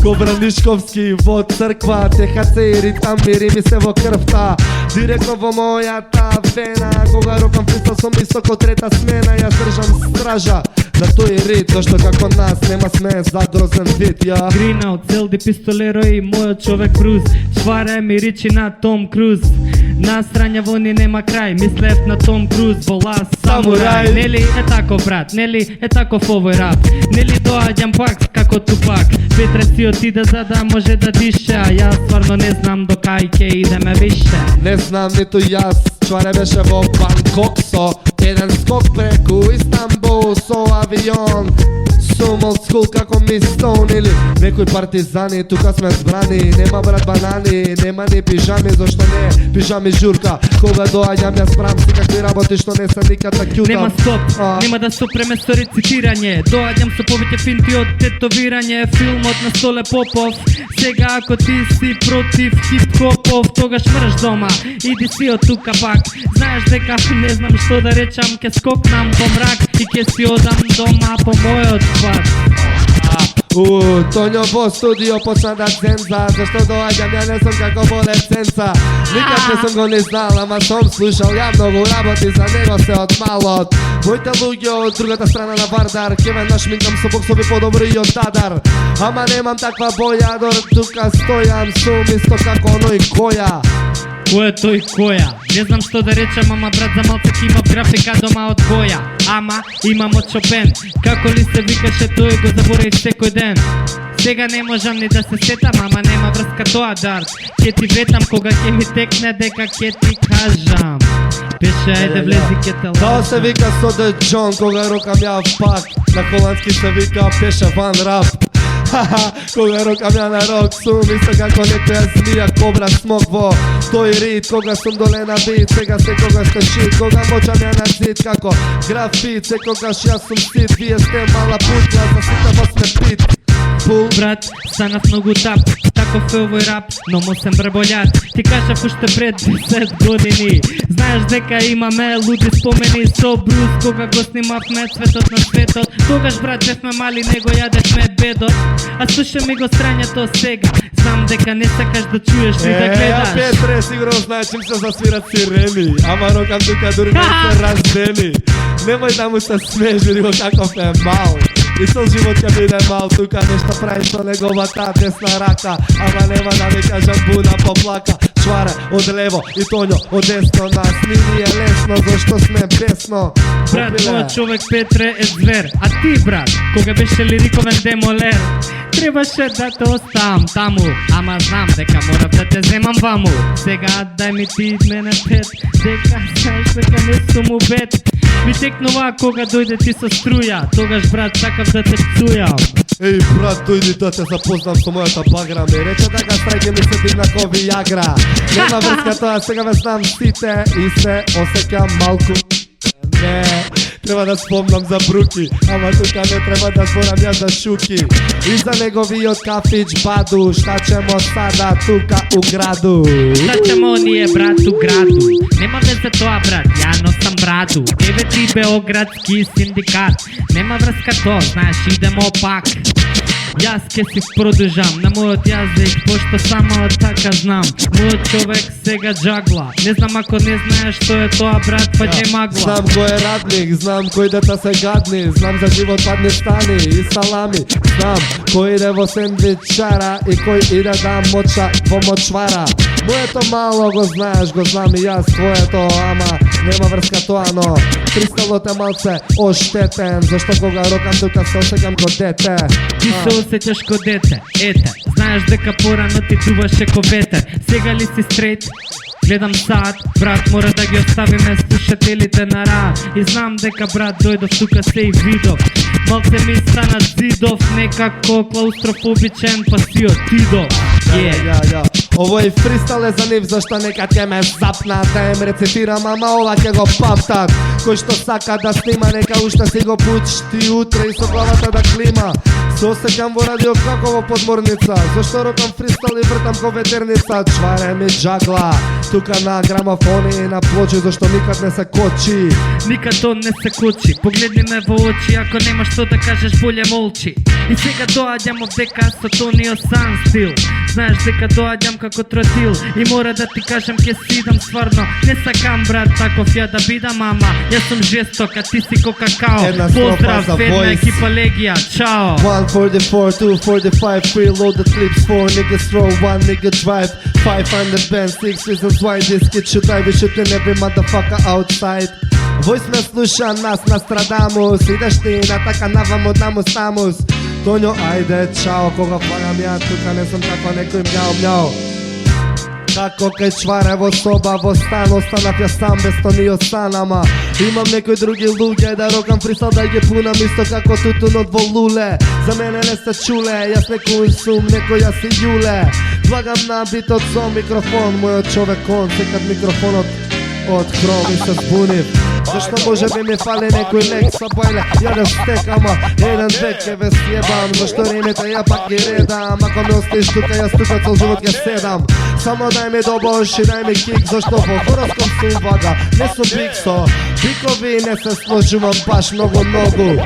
Ко Бранишковски во црква, ТХЦ и ритам и рими се во крвта. Директно во мојата вена, кога рокам фристайл сум високо трета смена, јас држам стража на тој рит, зашто како нас нема сме за грозен вид, ја. Гринал, целди пистолеро и мојот човек Бруз, чваре ми ричи на Том Круз. На срања во ни нема крај, мислев на Том Круз, вола самурај. Нели е тако брат, нели е тако овој рап, нели доаѓам пак како Тупак. Петре си отиде за да може да диша, јас стварно не знам до кај ќе идеме више. Не знам ниту јас, чваре беше во Бангкок со еден скок преку Истанбул со авион. Сум олд скул како ми Стоун или некои партизани, тука сме збрани. Нема брат банани, нема ни пижами, зашто не пижами журка. Кога доаѓам јас правам си какви работи што не се никад да кјутам. Нема стоп, нема да сопреме со рецитирање. Доаѓам со повеќе финти од тетовирање. Филмот на Столе Попов. Сега ако ти си против хип-хопов, тогаш мрш дома, иди си од тука пак. Знаеш дека не знам што да речам, ке скокнам по мрак и ке си одам дома по мојот пат. Тоњо во студио почна да ценза, зашто доаѓам ја не сум како во леценца. Никад не сум го не знал, ама сум слушал ја многу работи за него се од малот. Моите луѓе од другата страна на Вардар, ке ме нашминкам со боксови подобри и од Дадар. Ама немам таква боја, дор тука стојам, сум исто како оној која. Кој е тој која? Не знам што да речам, ама брат за малцек имав графика дома од боја. Ама имам од Шопен, како ли се викаше тој го заборав секој ден. Сега не можам ни да се сетам, ама нема врска тоа дарт. Ке ти ветам кога ќе ми текне дека ќе ти кажам. Пеше ајде влези ке те Тоа се вика со Де Джон, кога рокам ја пак. На холандски се вика пеше ван рап. Кога рокам ја на рок сум исто како некоја змија, кобра смок во тој рит. Кога сум доле на бит, сега секогаш сте шит. Кога мочам ја на зид како графит, секогаш јас сум стит. Вие сте мала путла, за сите вас сме пит. Брат, станав многу тап, таков е овој рап, но му се мрболјат. Ти кажав уште пред 10 години, знаеш дека имаме луди спомени со Бруз. Кога го снимавме Цветот на светот, тогаш брат бевме мали, него јадевме бедот. А слушай ми го страњето сега, знам дека не сакаш да чуеш ни да гледаш. Петре, сигурно знаеш им се засвират сирени, ама рокам тука дури не се раздени. Немој да му се смееш, види го каков е мал. И со живот ќе биде мал, тука нешто прави со неговата десна рака. Ама нема да ми кажам буна поплака. Чваре од лево и Тоњо од десно, нас ни е лесно, зашто сме бесно. Брат, мојот човек Петре е звер, а ти брат, кога беше лириковен демолер, требаше да те оставам таму, ама знам дека морав да те земам ваму. Сега дај ми ти мене пет, дека знаеш дека не сум убед. Ми текнува кога дојде ти со струја, тогаш брат сакав да те пцујам. Еј брат, дојди да те запознам со мојата багра. Ме рече дека страјке ми се дигна ко Виагра. Нема врска тоа, сега ве знам сите и се осеќам малку. Не, треба да спомнам за Бруки, ама тука не треба да зборам ја за Шуки. И за неговиот кафич Баду, шта ćemo сада тука у граду. Шта ćemo ние брат у граду, нема везе тоа брат, ја носам браду. 9 Београдски синдикат, нема врска тоа, знаеш идемо пак. Јас ке си продужам на мојот јазик, пошто само така знам. Мојот човек сега джагла, не знам ако не знаеш што е тоа брат, па ќе магла. Знам кој е радник, знам кој дета се гадни, знам за живот падни стани и салами. Знам кој иде во сендвичара и кој иде да моча во мочвара. Моето мало го знаеш, го знам и јас твоето, ама нема врска тоа, но фристайлот е малце оштетен, зашто кога рокам тука се осеќам ко дете. Ти се осеќаш ко дете, ете, знаеш дека порано ти дуваше ко ветер. Сега ли си стрейт? Гледам сад, брат, мора да ги оставиме слушателите на рад. И знам дека брат дојдов тука се и видов. Малце ми стана зидов, некако клаустрофобичен, па си отидов. Овој фристайл е за нив, зашто некад ќе ме запнат, да им рецитирам, ама ова ќе го памтат. Кој што сака да снима, нека уште си го пучти утре и со главата да клима. Се осеќам во радио како во подморница, зашто рокам фристайл и вртам ко ветерница. Чваре ми джагла, Тука на грамофони и на плочи, зашто никад не се кочи. Никад он не се кучи, погледни ме во очи, ако нема што да кажеш, боле молчи. И сега доаѓам овдека со тонио сан стил. Знаеш дека доаѓам како тротил и мора да ти кажам ке си идам стварно. Не сакам брат таков ја да бидам, ама јас сум жесток, а ти си ко какао. Една строфа Поздрав, за една Voice. екипа Легија, чао. 1 for the 4, 2 for the 5, preload the clips, 4 niggas throw, 1 nigga drive, 5 on the band, 6 reasons why this kid should die, we shooting every motherfucker outside. Voice me sluša, nas Nostradamus, ideš ti na taka навамо дамус тамус. Tonjo, ajde, čao, koga fagam ja, tuka ne sam tako nekoj mjau mjau. Kako kaj čvarevo soba, во стан, останав ја сам без тонио санама. Имам некои други луѓе да рокам фристайл да ги пунам исто како тутунот во луле. За мене не сте чуле, јас некој сум, некој јас и јуле. Влагам на битот со микрофон, мојот човек он, секад микрофонот од хром и се збунив. Зашто може би ми фали некој лек со бојле, ја да стекама, еден век ке ве сјебам, зашто римите ја пак ги редам, ако ме оставиш тука, јас тука цел живот ќе седам. Само дај ми добош и дај ми кик, зашто во хороскоп сум вага, не сум биксо, бикови не се сложувам баш многу.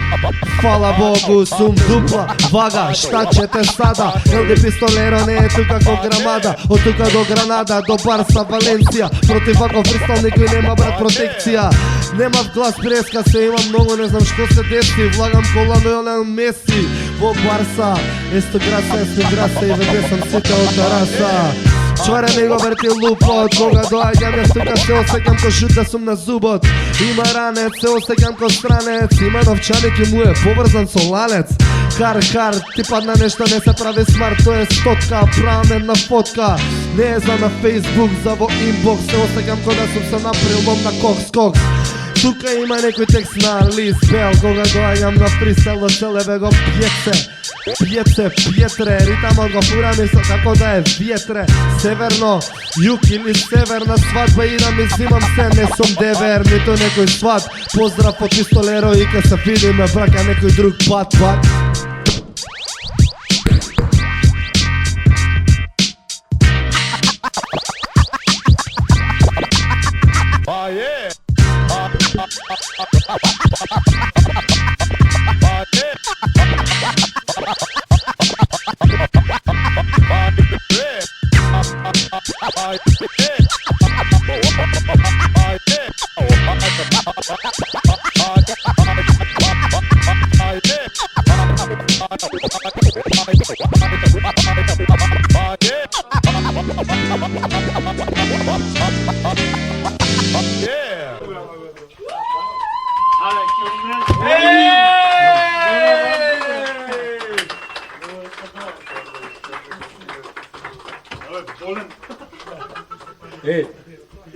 Фала Богу, сум дупла, вага, шта ćete sada, LD пистолеро не е тука ко грамада, од тука до Гранада, до Барса, Валенција, против ваков фристайл никој нема брат протекција. Немав глас преска се, имам многу, не знам што се деси, влагам кола Лионел Меси во Барса, есто граса, есто граса и веде сам сите од тараса. Чваре ми го верти лупот, кога доаѓам јас тука се осеќам ко шут да сум на зубот. Има ранец, се осеќам ко странец, има новчаник и му е поврзан со ланец. Хар, ти падна нешто, не се прави смарт, тоа е стотка, правам една фотка. Не е за на Facebook, за во инбокс, се осеќам ко да сум се направил бом на кокс. Тука има некој текст на лист бел, кога доаѓам на фристайл да целеве го пјетре, ритамот го фурам и со како да е вјетре. Северно, југ или северна свадба, идам и зимам се, не сум девер, нито некој сват. Поздрав од пистолеро и ке се видиме, брака некој друг пат.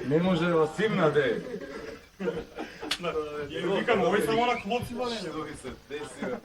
Не може да симна, де. Ја викам, овој само на клоци, бе, не.